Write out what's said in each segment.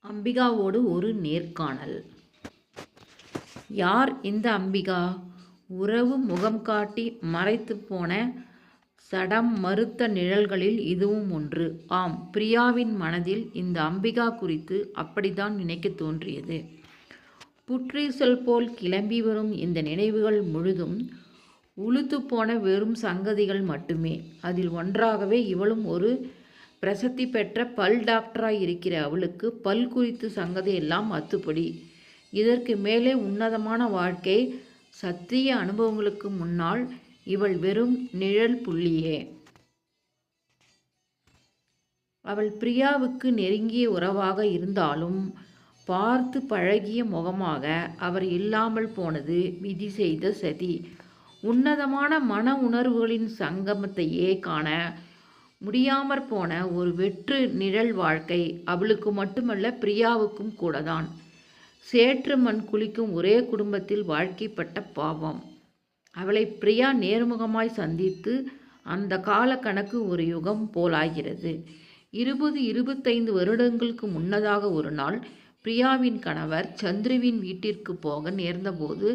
அம்பிகாவோடு ஒரு நேர்காணல். யார் இந்த அம்பிகா? உறவு முகம் காட்டி மறைத்துப் போன சடம் மறுத்த நிழல்களில் இதுவும் ஒன்று. ஆம், பிரியாவின் மனதில் இந்த அம்பிகா குறித்து அப்படித்தான் நினைக்கத் தோன்றியது. புற்றீசல் போல் கிளம்பி வரும் இந்த நினைவுகள் முழுதும் உளுத்துப்போன வெறும் சங்கதிகள் மட்டுமே. அதில் ஒன்றாகவே இவளும் ஒரு பிரசித்தி பெற்ற பல் டாக்டராய் இருக்கிற அவளுக்கு பல் குறித்து சங்கதி எல்லாம் அத்துப்படி. இதற்கு மேலே உன்னதமான வாழ்க்கை சத்திய அனுபவங்களுக்கு முன்னால் இவள் வெறும் நிழல் புள்ளியே. அவள் பிரியாவுக்கு நெருங்கிய உறவாக இருந்தாலும் பார்த்து பழகிய முகமாக அவர் இல்லாமல் போனது விதி செய்த சதி. உன்னதமான மன உணர்வுகளின் சங்கமத்தையே காண முடியாமற் போன ஒரு வெற்று நிழல் வாழ்க்கை அவளுக்கு மட்டுமல்ல, பிரியாவுக்கும் கூடதான். சேற்று மண் குளிக்கும் ஒரே குடும்பத்தில் வாழ்க்கைப்பட்ட பாவம். அவளை பிரியா நேர்முகமாய் சந்தித்து அந்த கால கணக்கு ஒரு யுகம் போலாகிறது. 20-25 வருடங்களுக்கு முன்னதாக ஒரு நாள் பிரியாவின் கணவர் சந்துருவின் வீட்டிற்கு போக நேர்ந்தபோது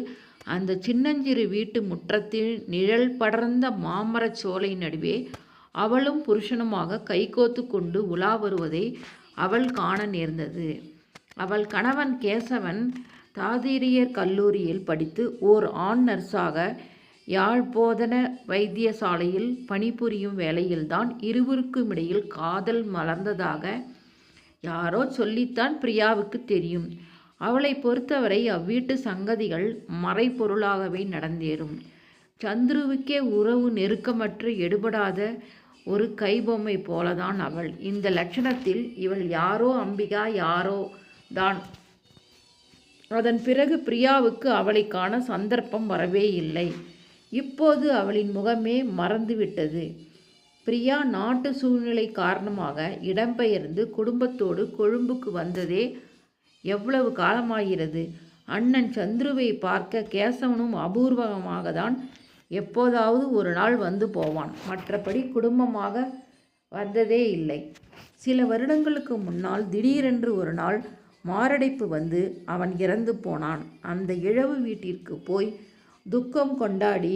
அந்த சின்னஞ்சிறு வீட்டு முற்றத்தில் நிழல் படர்ந்த மாமரச் சோலை நடுவே அவளும் புருஷனுமாக கைகோத்து கொண்டு உலா வருவதை அவள் காண நேர்ந்தது. அவள் கணவன் கேசவன் தாதிரியர் கல்லூரியில் படித்து ஓர் ஆண் நர்ஸாக யாழ்ப்போதன வைத்தியசாலையில் பணிபுரியும் வேளையில்தான் இருவருக்கும் இடையில் காதல் மலர்ந்ததாக யாரோ சொல்லித்தான் பிரியாவுக்கு தெரியும். அவளை பொறுத்தவரை அவ்வீட்டு சங்கதிகள் மறைபொருளாகவே நடந்தேறும். சந்துருவுக்கே உறவு நெருக்கமற்று எடுபடாத ஒரு கைபொம்மை போலதான் அவள். இந்த லட்சணத்தில் இவள் யாரோ அம்பிகா யாரோ தான். அதன் பிறகு பிரியாவுக்கு அவளை காண சந்தர்ப்பம் வரவே இல்லை. இப்போது அவளின் முகமே மறந்துவிட்டது. பிரியா நாட்டு சூழ்நிலை காரணமாக இடம்பெயர்ந்து குடும்பத்தோடு கொழும்புக்கு வந்ததே எவ்வளவு காலமாகிறது. அண்ணன் சந்துருவை பார்க்க கேசவனும் அபூர்வமாக தான் எப்போதாவது ஒரு நாள் வந்து போவான். மற்றபடி குடும்பமாக வந்ததே இல்லை. சில வருடங்களுக்கு முன்னால் திடீரென்று ஒரு நாள் மாரடைப்பு வந்து அவன் இறந்து போனான். அந்த இழவு வீட்டிற்கு போய் துக்கம் கொண்டாடி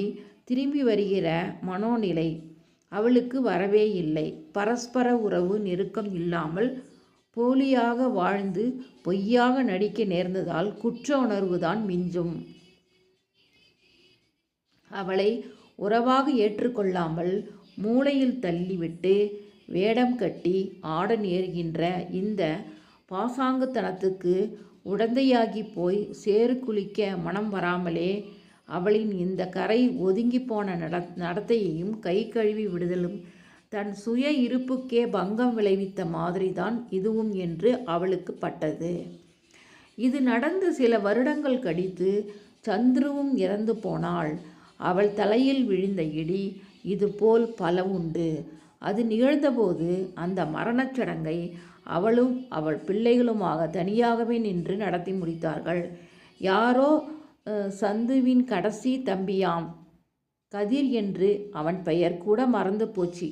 திரும்பி வருகிற மனோநிலை அவளுக்கு வரவே இல்லை. பரஸ்பர உறவு நெருக்கம் இல்லாமல் போலியாக வாழ்ந்து பொய்யாக நடிக்க நேர்ந்ததால் குற்ற உணர்வுதான் மிஞ்சும். அவளை உறவாக ஏற்றுக்கொள்ளாமல் மூளையில் தள்ளிவிட்டு வேடம் கட்டி ஆட நேர்கின்ற இந்த பாசாங்குத்தனத்துக்கு உடந்தையாகி போய் சேறு குளிக்க மனம் வராமலே அவளின் இந்த கரை ஒதுங்கி போன நடத்தையையும் கை கழுவி விடுதலும் தன் சுய இருப்புக்கே பங்கம் விளைவித்த மாதிரிதான் இதுவும் என்று அவளுக்கு பட்டது. இது நடந்து சில வருடங்கள் கழித்து சந்துருவும் இறந்து போனாள். அவள் தலையில் விழுந்த இடி இதுபோல் பல உண்டு. அது நிகழ்ந்தபோது அந்த மரணச் சடங்கை அவளும் அவள் பிள்ளைகளுமாக தனியாகவே நின்று நடத்தி முடித்தார்கள். யாரோ சந்துவின் கடைசி தம்பியாம் கதிர் என்று அவன் பெயர் கூட மறந்து போச்சு.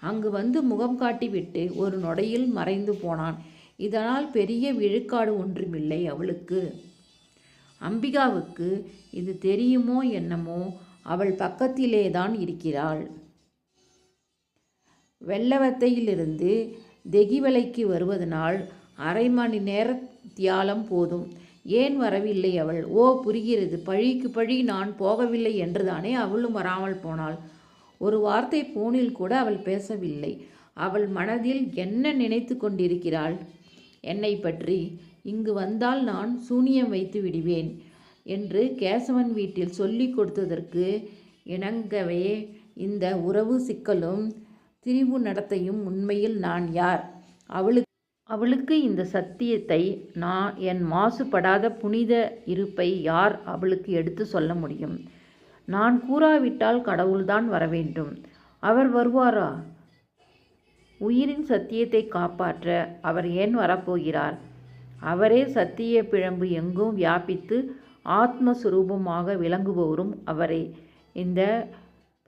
அங்கு வந்து முகம் காட்டிவிட்டு ஒரு நொடியில் மறைந்து போனான். இதனால் பெரிய விழுக்காடு ஒன்றுமில்லை அவளுக்கு. அம்பிகாவுக்கு இது தெரியுமோ என்னமோ, அவள் பக்கத்திலேதான் இருக்கிறாள். வெள்ளவத்தையிலிருந்து தெகிவலைக்கு வருவதனால் அரை மணி நேர தியாலம் போதும். ஏன் வரவில்லை அவள்? ஓ, புரிகிறது. பழிக்கு பழி நான் போகவில்லை என்றுதானே அவளும் வராமல் போனாள். ஒரு வார்த்தை போனில் கூட அவள் பேசவில்லை. அவள் மனதில் என்ன நினைத்து கொண்டிருக்கிறாள்? என்னை பற்றி இங்கு வந்தால் நான் சூனியம் வைத்து விடுவேன் என்று கேசவன் வீட்டில் சொல்லி கொடுத்ததற்கு இணங்கவே இந்த உறவு சிக்கலும் திரிவு நடத்தையும். உண்மையில் நான் யார்? அவளுக்கு இந்த சத்தியத்தை, நான் என் மாசுபடாத புனித இருப்பை யார் அவளுக்கு எடுத்து சொல்ல முடியும்? நான் கூறாவிட்டால் கடவுள்தான் வரவேண்டும். அவர் வருவாரா? உயிரின் சத்தியத்தை காப்பாற்ற அவர் ஏன் வரப்போகிறார்? அவரே சத்திய பிழம்பு எங்கும் வியாபித்து ஆத்மஸ்வரூபமாக விளங்குபவரும் அவரே. இந்த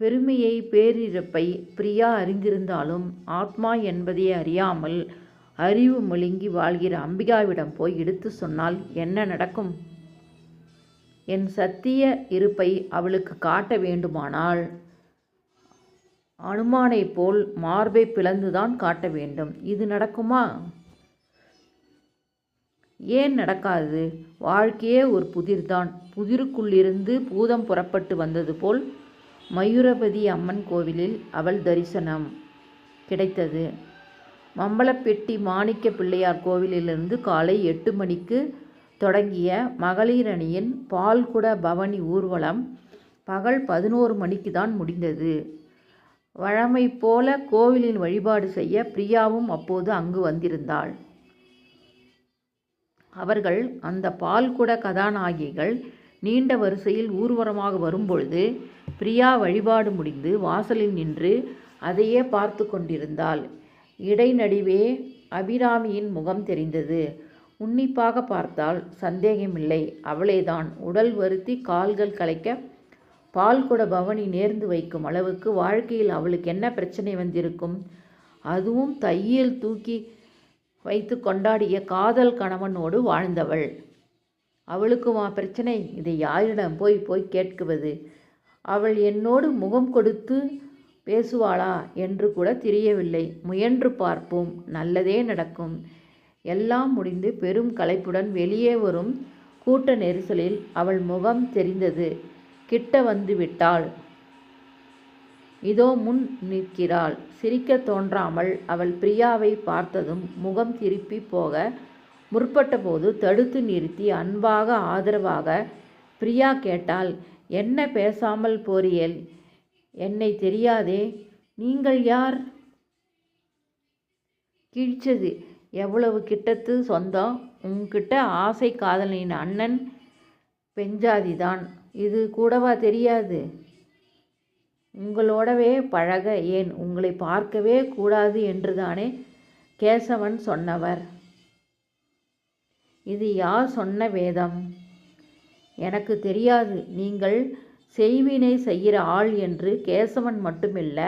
பெருமையை பேரிழப்பை பிரியா அறிந்திருந்தாலும் ஆத்மா என்பதை அறியாமல் அறிவு முழுங்கி வாழ்கிற அம்பிகாவிடம் போய் எடுத்து சொன்னால் என்ன நடக்கும்? என் சத்திய இருப்பை அவளுக்கு காட்ட வேண்டுமானால் அனுமானைப் போல் மார்பை பிளந்துதான் காட்ட வேண்டும். இது நடக்குமா? ஏன் நடக்காது? வாழ்க்கையே ஒரு புதிர்தான். புதிருக்குள்ளிருந்து பூதம் புறப்பட்டு வந்தது போல் மயூரபதி அம்மன் கோவிலில் அவள் தரிசனம் கிடைத்தது. மம்பலப்பெட்டி மாணிக்க பிள்ளையார் கோவிலிலிருந்து காலை 8 மணிக்கு தொடங்கிய மகளிர் அணியின் பால்குட பவனி ஊர்வலம் பகல் 11 மணிக்கு தான் முடிந்தது. வழமை போல கோவிலில் வழிபாடு செய்ய பிரியாவும் அப்போது அங்கு வந்திருந்தாள். அவர்கள் அந்த பால்குட கதாநாயகிகள் நீண்ட வரிசையில் ஊர்வலமாக வரும்பொழுது பிரியா வழிபாடு முடிந்து வாசலில் நின்று அதையே பார்த்து கொண்டிருந்தாள். இடைநடுவே அபிராமியின் முகம் தெரிந்தது. உன்னிப்பாக பார்த்தால் சந்தேகமில்லை, அவளேதான். உடல் வருத்தி கால்கள் களைக்க பால்குட பவனி நேர்ந்து வைக்கும் அளவுக்கு வாழ்க்கையில் அவளுக்கு என்ன பிரச்சனை வந்திருக்கும்? அதுவும் தையில் தூக்கி வைத்து கொண்டாடிய காதல் கணவனோடு வாழ்ந்தவள். அவளுக்குமா பிரச்சனை? இதை யாரிடம் போய் போய் கேட்குவது? அவள் என்னோடு முகம் கொடுத்து பேசுவாளா என்று கூட தெரியவில்லை. முயன்று பார்ப்போம், நல்லதே நடக்கும். எல்லாம் முடிந்து பெரும் களைப்புடன் வெளியே வரும் கூட்ட நெரிசலில் அவள் முகம் தெரிந்தது. கிட்ட வந்து விட்டாள். இதோ முன் நிற்கிறாள். சிரிக்க தோன்றாமல் அவள் பிரியாவை பார்த்ததும் முகம் திருப்பி போக முற்பட்டபோது தடுத்து நிறுத்தி அன்பாக ஆதரவாக பிரியா கேட்டாள், என்ன பேசாமல் போறியேல்? என்னை தெரியாதே, நீங்கள் யார்? கிழிச்சது. எவ்வளவு கிட்டத்து சொந்தம். உன்கிட்ட ஆசை காதலின் அண்ணன் பெஞ்சாதிதான். இது கூடவா தெரியாது? உங்களோடவே பழக, ஏன் உங்களை பார்க்கவே கூடாது என்றுதானே கேசவன் சொன்னவர். இது யார் சொன்ன வேதம்? எனக்கு தெரியாது. நீங்கள் செய்வினை செய்கிற ஆள் என்று கேசவன் மட்டுமில்ல,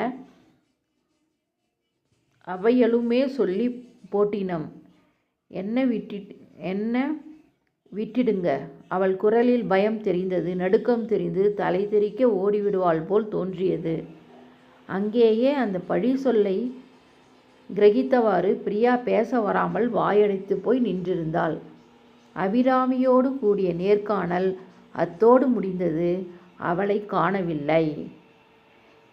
அவையலுமே சொல்லி போட்டினம். என்ன விட்டிடுங்க. அவள் குரலில் பயம் தெரிந்தது. நடுக்கம் தெரிந்து தலை தெறிக்க ஓடிவிடுவாள் போல் தோன்றியது. அங்கேயே அந்த பழி சொல்லை கிரகித்தவாறு பிரியா பேச வராமல் வாயடைத்து போய் நின்றிருந்தாள். அபிராமியோடு கூடிய நேர்காணல் அத்தோடு முடிந்தது. அவளை காணவில்லை.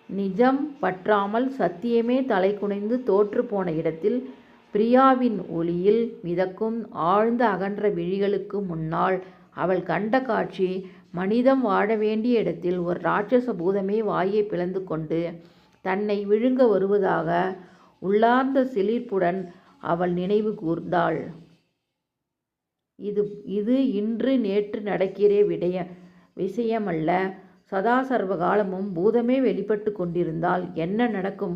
நிஜம் பற்றாமல் சத்தியமே தலை குனிந்து தோற்று போன இடத்தில் பிரியாவின் ஒளியில் மிதக்கும் ஆழ்ந்த அகன்ற விழிகளுக்கு முன்னால் அவள் கண்ட காட்சி மனிதம் வாழ வேண்டிய இடத்தில் ஒரு ராட்சச பூதமே வாயை பிளந்து கொண்டு தன்னை விழுங்க வருவதாக உள்ளார்ந்த சிலிர்ப்புடன் அவள் நினைவு கூர்ந்தாள். இது இன்று நேற்று நடக்கிற விஷயமல்ல. சதா சர்வ காலமும் பூதமே வெளிப்பட்டு கொண்டிருந்தால் என்ன நடக்கும்?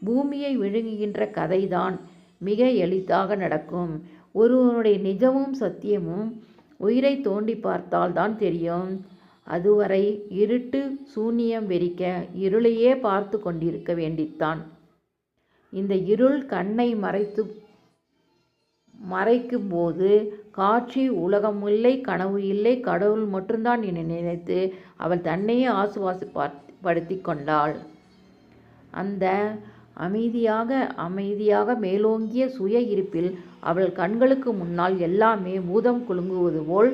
பூமியை விழுங்குகின்ற கதைதான் மிக எளிதாக நடக்கும். ஒருவனுடைய நிஜமும் சத்தியமும் உயிரை தோண்டி பார்த்தால் தான் தெரியும். அதுவரை இருட்டு சூனியம் வெறிக்க இருளையே பார்த்து கொண்டிருக்க வேண்டித்தான். இந்த இருள் கண்ணை மறைக்கும் போது காட்சி உலகமில்லை, கனவு இல்லை, கடவுள் மட்டும்தான் என நினைத்து அவள் தன்னையே ஆசுவாசப்படுத்தி கொண்டாள். அந்த அமைதியாக மேலோங்கிய சுய இருப்பில் அவள் கண்களுக்கு முன்னால் எல்லாமே பூதம் குலுங்குவது போல்